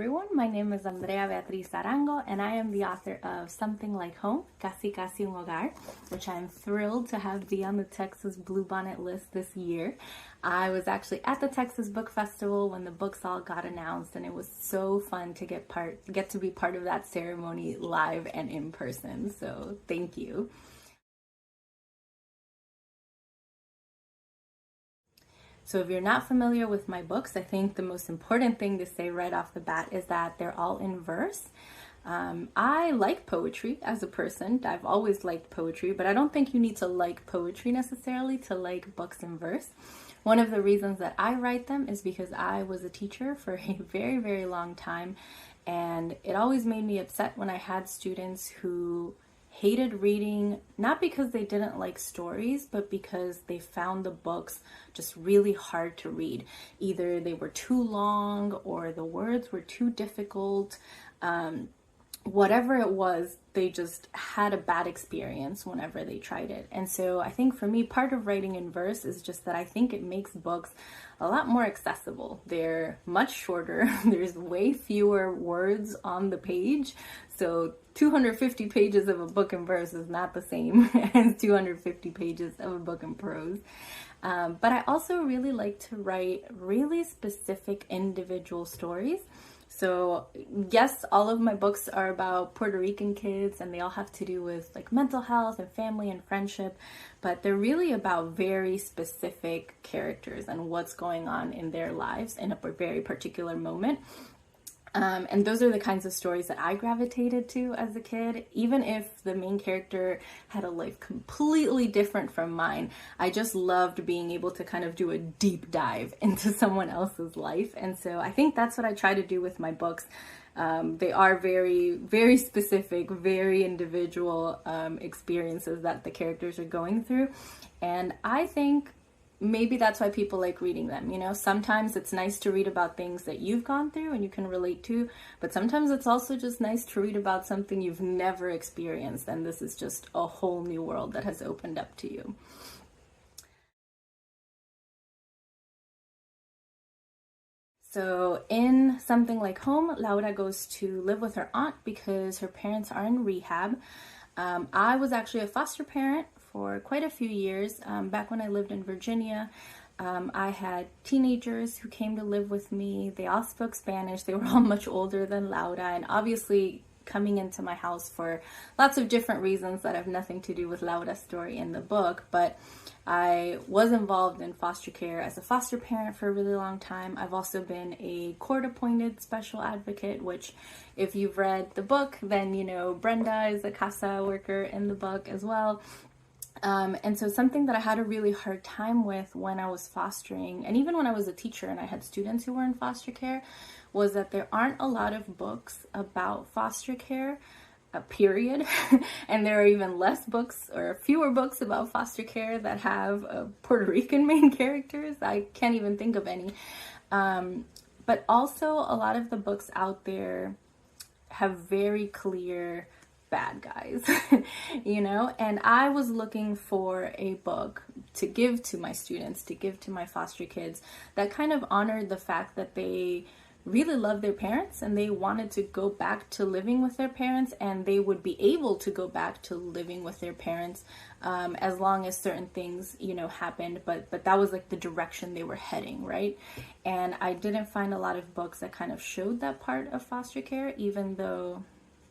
everyone, my name is Andrea Beatriz Arango and I am the author of Something Like Home, Casi Casi un Hogar, which I'm thrilled to have be on the Texas Bluebonnet list this year. I was actually at the Texas Book Festival when the books all got announced, and it was so fun to get to be part of that ceremony live and in person, so thank you. So if you're not familiar with my books, I think the most important thing to say right off the bat is that they're all in verse. I like poetry as a person. I've always liked poetry, but I don't think you need to like poetry necessarily to like books in verse. One of the reasons that I write them is because I was a teacher for a very, very long time, and it always made me upset when I had students who hated reading, not because they didn't like stories, but because they found the books just really hard to read. Either they were too long or the words were too difficult. Whatever it was, they just had a bad experience whenever they tried it. And so I think for me, part of writing in verse is just that I think it makes books a lot more accessible. They're much shorter. There's way fewer words on the page. So 250 pages of a book in verse is not the same as 250 pages of a book in prose. But I also really like to write really specific individual stories. So yes, all of my books are about Puerto Rican kids, and they all have to do with like mental health and family and friendship, but they're really about very specific characters and what's going on in their lives in a very particular moment. And those are the kinds of stories that I gravitated to as a kid. Even if the main character had a life completely different from mine, I just loved being able to kind of do a deep dive into someone else's life. And so I think that's what I try to do with my books. They are very, very specific, very individual experiences that the characters are going through. And I think maybe that's why people like reading them. You know, sometimes it's nice to read about things that you've gone through and you can relate to, but sometimes it's also just nice to read about something you've never experienced, and this is just a whole new world that has opened up to you. So in Something Like Home, Laura goes to live with her aunt because her parents are in rehab. I was actually a foster parent for quite a few years. Back when I lived in Virginia, I had teenagers who came to live with me. They all spoke Spanish. They were all much older than Laura, and obviously coming into my house for lots of different reasons that have nothing to do with Laura's story in the book. But I was involved in foster care as a foster parent for a really long time. I've also been a court-appointed special advocate, which if you've read the book, then you know Brenda is a CASA worker in the book as well. And so something that I had a really hard time with when I was fostering, and even when I was a teacher and I had students who were in foster care, was that there aren't a lot of books about foster care, period. And there are even less books or fewer books about foster care that have Puerto Rican main characters. I can't even think of any. But also a lot of the books out there have very clear bad guys, you know, and I was looking for a book to give to my students, to give to my foster kids that kind of honored the fact that they really loved their parents and they wanted to go back to living with their parents, and they would be able to go back to living with their parents as long as certain things, you know, happened, but that was like the direction they were heading, right? And I didn't find a lot of books that kind of showed that part of foster care, even though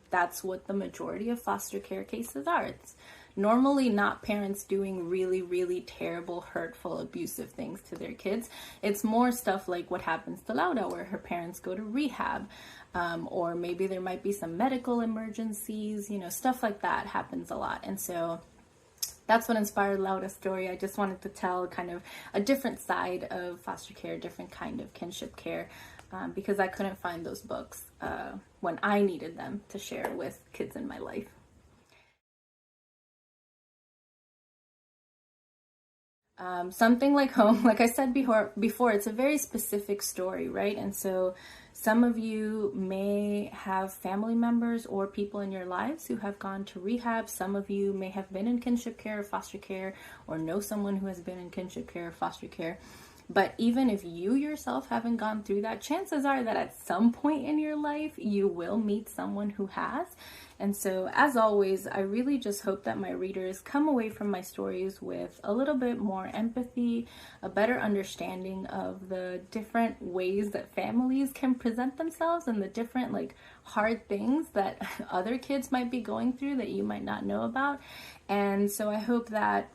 that's what the majority of foster care cases are. It's normally not parents doing really, really terrible, hurtful, abusive things to their kids. It's more stuff like what happens to Laura, where her parents go to rehab, or maybe there might be some medical emergencies, you know, stuff like that happens a lot. And so that's what inspired Laura's story. I just wanted to tell kind of a different side of foster care, a different kind of kinship care, because I couldn't find those books when I needed them to share with kids in my life. Something Like Home, like I said before, it's a very specific story, right? And so some of you may have family members or people in your lives who have gone to rehab. Some of you may have been in kinship care or foster care, or know someone who has been in kinship care or foster care. But even if you yourself haven't gone through that, chances are that at some point in your life, you will meet someone who has. And so, as always, I really just hope that my readers come away from my stories with a little bit more empathy, a better understanding of the different ways that families can present themselves and the different hard things that other kids might be going through that you might not know about. And so I hope that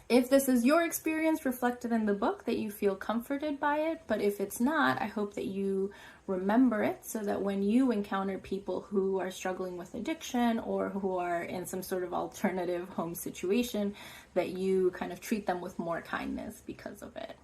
if this is your experience reflected in the book, that you feel comforted by it. But if it's not, I hope that you remember it so that when you encounter people who are struggling with addiction or who are in some sort of alternative home situation, that you kind of treat them with more kindness because of it.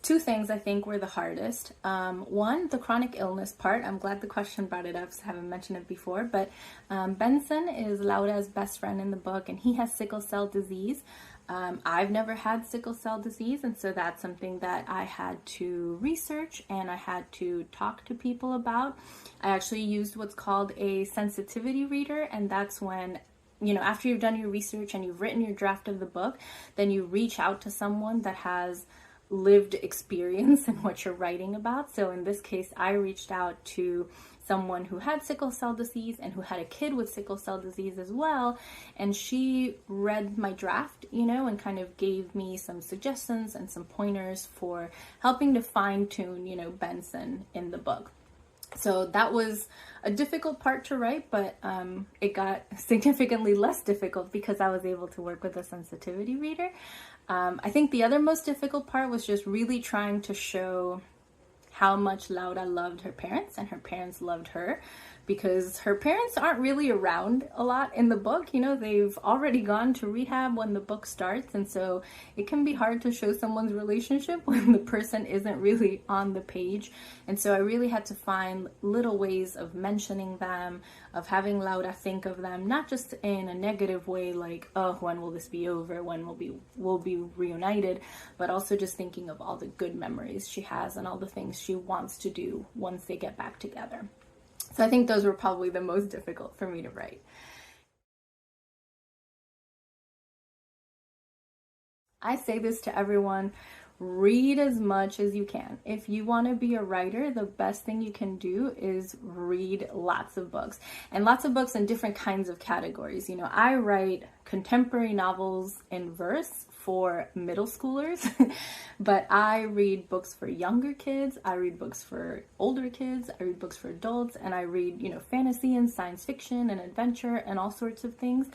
Two things I think were the hardest. One, the chronic illness part. I'm glad the question brought it up, so I haven't mentioned it before. But Benson is Laura's best friend in the book, and he has sickle cell disease. I've never had sickle cell disease, and so that's something that I had to research and I had to talk to people about. I actually used what's called a sensitivity reader, and that's when, after you've done your research and you've written your draft of the book, then you reach out to someone that has lived experience in what you're writing about. So in this case, I reached out to someone who had sickle cell disease and who had a kid with sickle cell disease as well. And she read my draft, and kind of gave me some suggestions and some pointers for helping to fine tune, Benson in the book. So that was a difficult part to write, but it got significantly less difficult because I was able to work with a sensitivity reader. I think the other most difficult part was just really trying to show how much Laura loved her parents and her parents loved her, because her parents aren't really around a lot in the book. They've already gone to rehab when the book starts, and so it can be hard to show someone's relationship when the person isn't really on the page. And so I really had to find little ways of mentioning them, of having Laura think of them, not just in a negative way, like, oh, when will this be over? When we'll be reunited? But also just thinking of all the good memories she has and all the things she wants to do once they get back together. So I think those were probably the most difficult for me to write. I say this to everyone: read as much as you can. If you want to be a writer, the best thing you can do is read lots of books, and lots of books in different kinds of categories. I write contemporary novels in verse for middle schoolers, but I read books for younger kids, I read books for older kids, I read books for adults, and I read, fantasy and science fiction and adventure and all sorts of things.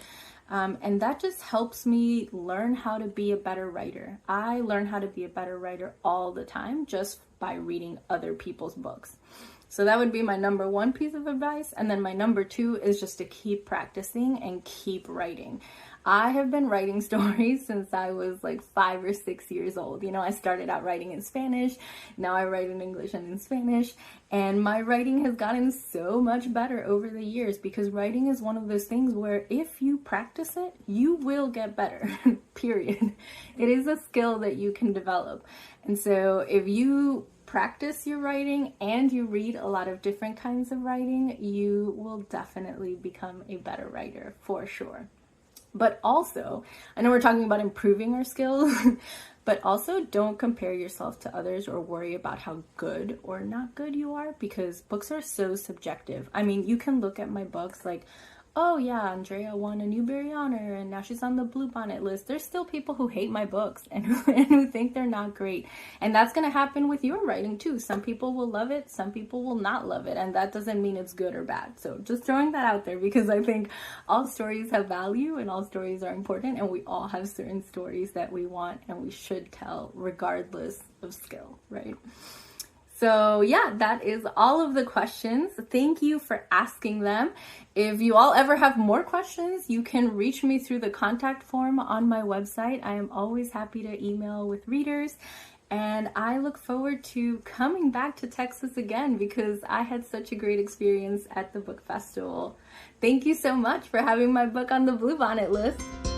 And that just helps me learn how to be a better writer. I learn how to be a better writer all the time just by reading other people's books. So that would be my number one piece of advice. And then my number two is just to keep practicing and keep writing. I have been writing stories since I was 5 or 6 years old. I started out writing in Spanish. Now I write in English and in Spanish. And my writing has gotten so much better over the years, because writing is one of those things where if you practice it, you will get better, period. It is a skill that you can develop. And so if you practice your writing and you read a lot of different kinds of writing, you will definitely become a better writer for sure. But also, I know we're talking about improving our skills, but also don't compare yourself to others or worry about how good or not good you are, because books are so subjective. I mean, you can look at my books like, oh yeah, Andrea won a Newbery honor and now she's on the Bluebonnet list. There's still people who hate my books and who think they're not great. And that's going to happen with your writing too. Some people will love it, some people will not love it, and that doesn't mean it's good or bad. So just throwing that out there, because I think all stories have value and all stories are important, and we all have certain stories that we want and we should tell regardless of skill, right? So yeah, that is all of the questions. Thank you for asking them. If you all ever have more questions, you can reach me through the contact form on my website. I am always happy to email with readers, and I look forward to coming back to Texas again because I had such a great experience at the book festival. Thank you so much for having my book on the Bluebonnet list.